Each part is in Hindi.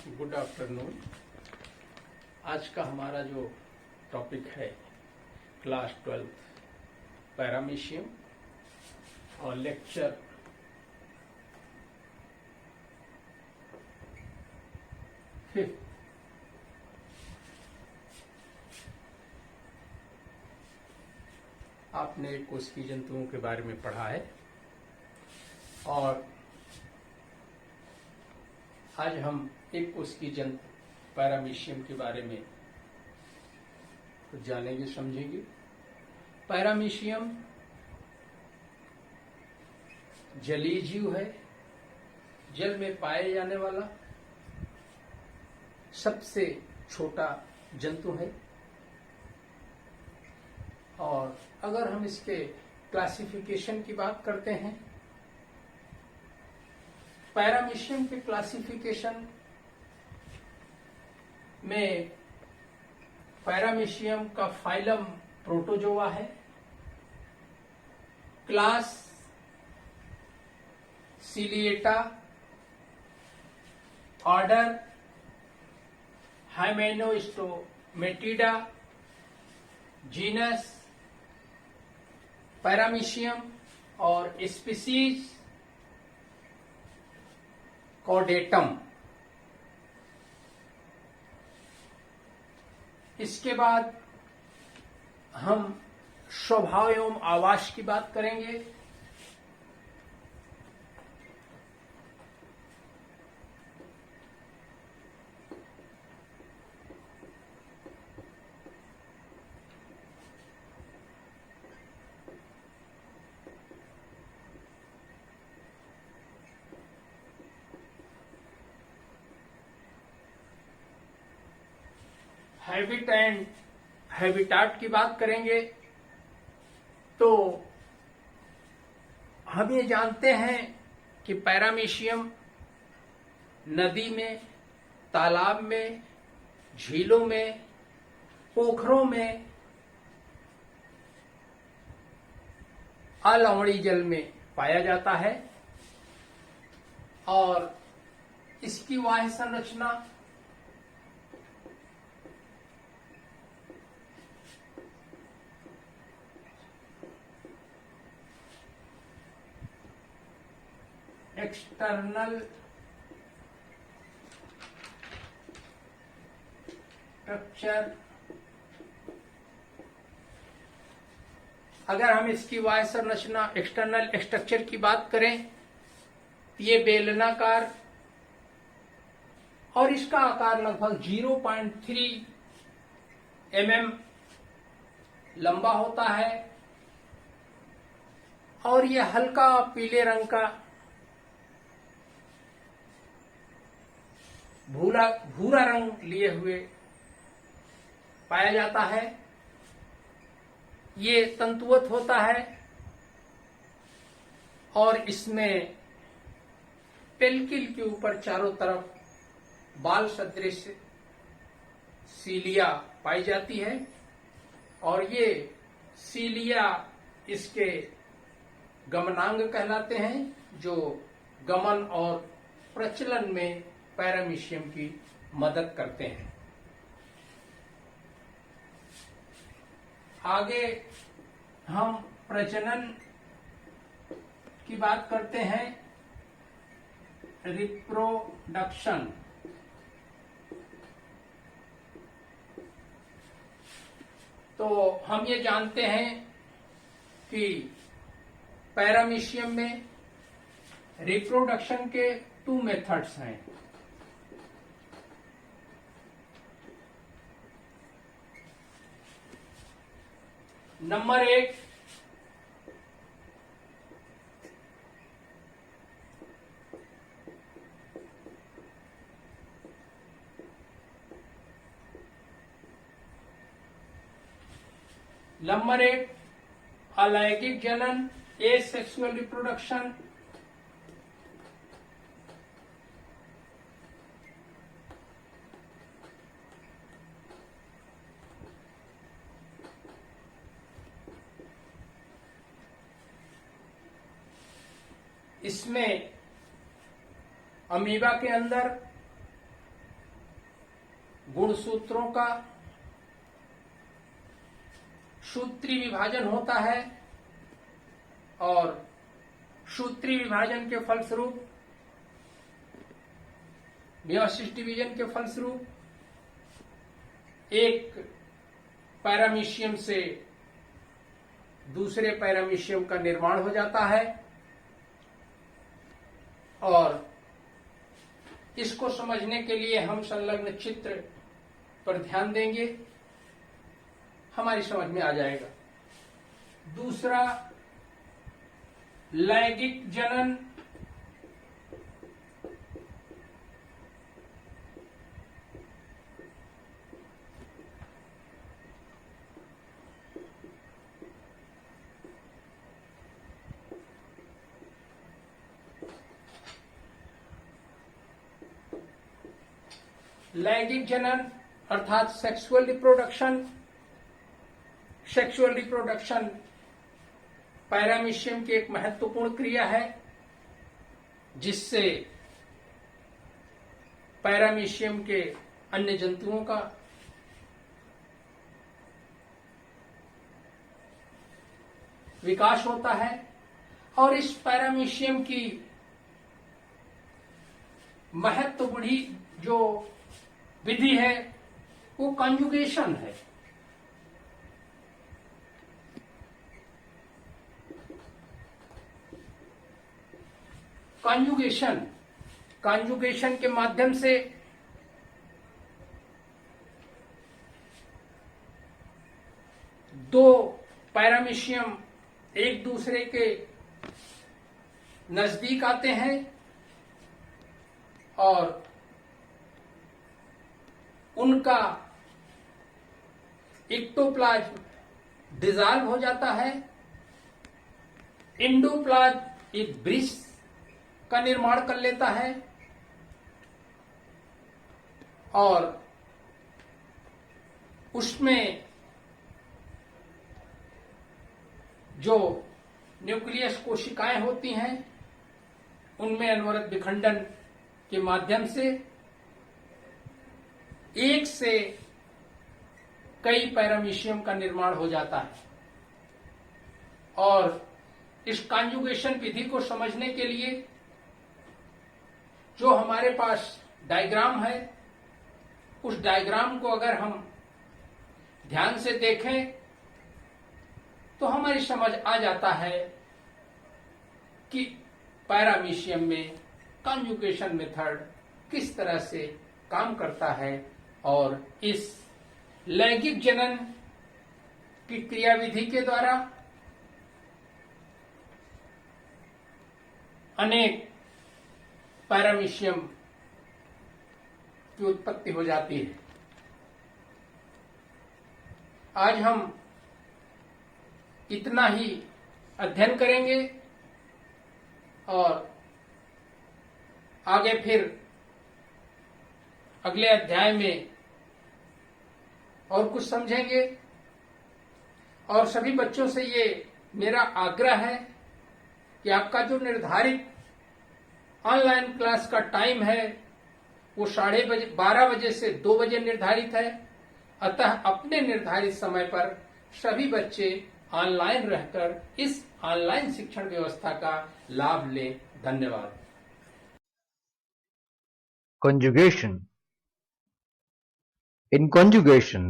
Good afternoon. आज का हमारा जो टॉपिक है क्लास 12 पैरामीशियम और लेक्चर फिफ्थ। आपने कोशिकीय जंतुओं के बारे में पढ़ा है और आज हम एक कोशिकीय जंतु पैरामीशियम के बारे में कुछ जानेंगे समझेंगे। पैरामीशियम जलीय जीव है, जल में पाए जाने वाला सबसे छोटा जंतु है। और अगर हम इसके क्लासिफिकेशन की बात करते हैं, पैरामीशियम के क्लासिफिकेशन में पैरामीशियम का फाइलम प्रोटोजोआ है, क्लास सिलिएटा, ऑर्डर हाइमेनोस्टोमेटिडा, जीनस पैरामीशियम और स्पीसीज कॉर्डेटम। इसके बाद हम स्वभाव एवं आवास की बात करेंगे। हैबिट एंड हैबिटाट की बात करेंगे तो हम ये जानते हैं कि पैरामीशियम नदी में, तालाब में, झीलों में, पोखरों में, अलवणी जल में पाया जाता है और इसकी वाह्य संरचना एक्सटर्नल स्ट्रक्चर। अगर हम इसकी वाह्य संरचना एक्सटर्नल स्ट्रक्चर की बात करें, ये बेलनाकार और इसका आकार लगभग 0.3 mm लंबा होता है और ये हल्का पीले रंग का भूरा रंग लिए हुए पाया जाता है। ये तंतुवत होता है और इसमें पेल्किल के ऊपर चारों तरफ बाल सदृश सीलिया पाई जाती है और ये सीलिया इसके गमनांग कहलाते हैं, जो गमन और प्रचलन में पैरामीशियम की मदद करते हैं। आगे हम प्रजनन की बात करते हैं, रिप्रोडक्शन। तो हम ये जानते हैं कि पैरामीशियम में रिप्रोडक्शन के 2 मेथड्स हैं। नंबर 1, अलैंगिक जनन, एसेक्सुअल रिप्रोडक्शन। इसमें अमीबा के अंदर गुणसूत्रों का सूत्री विभाजन होता है और सूत्री विभाजन के फलस्वरूप मियोसिस डिवीजन के फलस्वरूप एक पैरामीशियम से दूसरे पैरामीशियम का निर्माण हो जाता है और इसको समझने के लिए हम संलग्न चित्र पर ध्यान देंगे, हमारी समझ में आ जाएगा। दूसरा, लैंगिक जनन। लैंगिक जनन अर्थात sexual reproduction. Sexual reproduction paramecium की एक महत्वपूर्ण क्रिया है जिससे पैरामीशियम के अन्य जंतुओं का विकास होता है और इस पैरामीशियम की महत्वपूर्ण जो विधि है वो कॉन्जुगेशन है। कॉन्जुगेशन के माध्यम से दो पैरामीशियम एक दूसरे के नजदीक आते हैं और उनका एक्टोप्लाज्म डिसॉल्व हो जाता है, एंडोप्लाज्म एक ब्रिज का निर्माण कर लेता है और उसमें जो न्यूक्लियस कोशिकाएं होती हैं उनमें अनवरत विखंडन के माध्यम से एक से कई पैरामीशियम का निर्माण हो जाता है। और इस कॉन्जुगेशन विधि को समझने के लिए जो हमारे पास डायग्राम है, उस डायग्राम को अगर हम ध्यान से देखें तो हमारी समझ आ जाता है कि पैरामीशियम में कॉन्जुगेशन मेथड किस तरह से काम करता है और इस लैंगिक जनन की क्रियाविधि के द्वारा अनेक पैरामीशियम की उत्पत्ति हो जाती है। आज हम इतना ही अध्ययन करेंगे और आगे फिर अगले अध्याय में और कुछ समझेंगे। और सभी बच्चों से ये मेरा आग्रह है कि आपका जो निर्धारित ऑनलाइन क्लास का टाइम है वो 12:30 बजे से 2 बजे निर्धारित है, अतः अपने निर्धारित समय पर सभी बच्चे ऑनलाइन रहकर इस ऑनलाइन शिक्षण व्यवस्था का लाभ लें। धन्यवाद। Conjugation. In conjugation,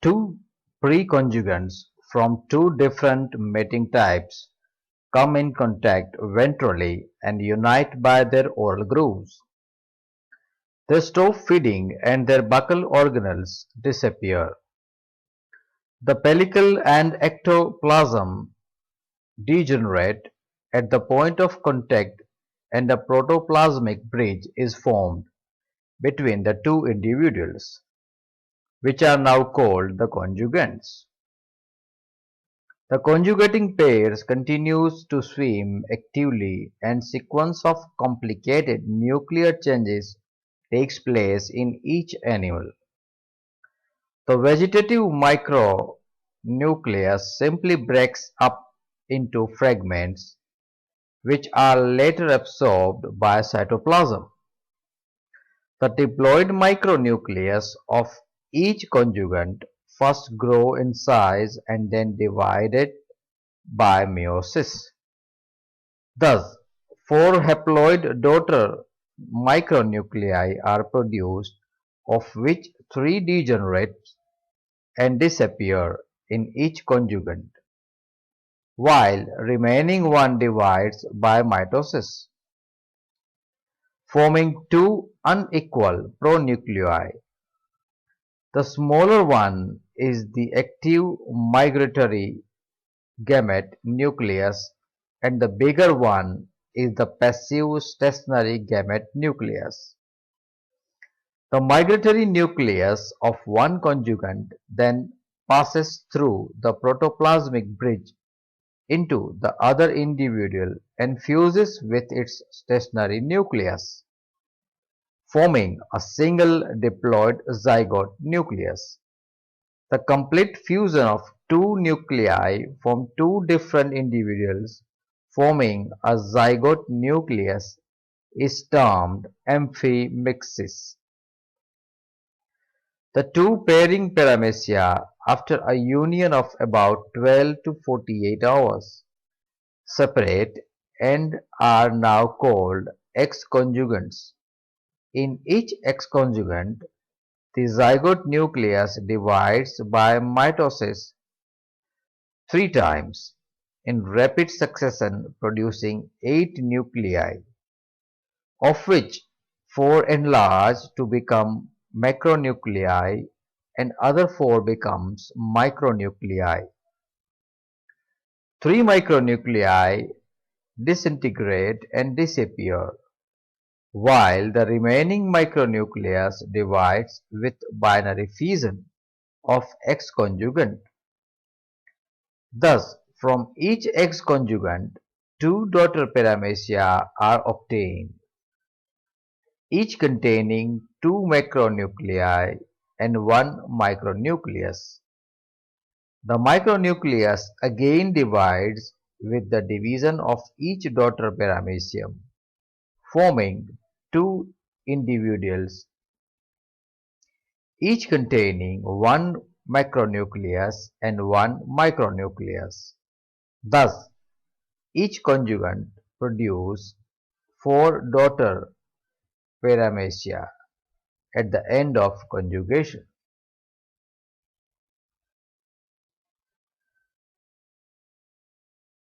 two preconjugants from two different mating types come in contact ventrally and unite by their oral grooves. They stop feeding and their buccal organelles disappear. The pellicle and ectoplasm degenerate at the point of contact and a protoplasmic bridge is formed between the two individuals, which are now called the conjugants. The conjugating pairs continues to swim actively and sequence of complicated nuclear changes takes place in each animal. The vegetative micronucleus simply breaks up into fragments which are later absorbed by cytoplasm. The diploid micronucleus of each conjugate first grow in size and then divided by meiosis. Thus, four haploid daughter micronuclei are produced, of which three degenerate and disappear in each conjugate, while remaining one divides by mitosis, forming two unequal pronuclei. The smaller one is the active migratory gamete nucleus and the bigger one is the passive stationary gamete nucleus. The migratory nucleus of one conjugate then passes through the protoplasmic bridge into the other individual and fuses with its stationary nucleus, forming a single diploid zygote nucleus. The complete fusion of two nuclei from two different individuals forming a zygote nucleus is termed amphimixis. The two pairing paramecia after a union of about 12 to 48 hours separate and are now called X-conjugates. In each X-conjugate, the zygote nucleus divides by mitosis 3 times in rapid succession, producing 8 nuclei, of which 4 enlarge to become macronuclei and other 4 becomes micronuclei. 3 micronuclei disintegrate and disappear, while the remaining micronucleus divides with binary fission of X conjugate. Thus, from each X conjugate, 2 daughter paramecia are obtained, each containing 2 macronuclei and 1 micronucleus. The micronucleus again divides with the division of each daughter paramecium, forming 2 individuals, each containing 1 macronucleus and 1 micronucleus. Thus, each conjugate produces 4 daughter paramecia at the end of conjugation.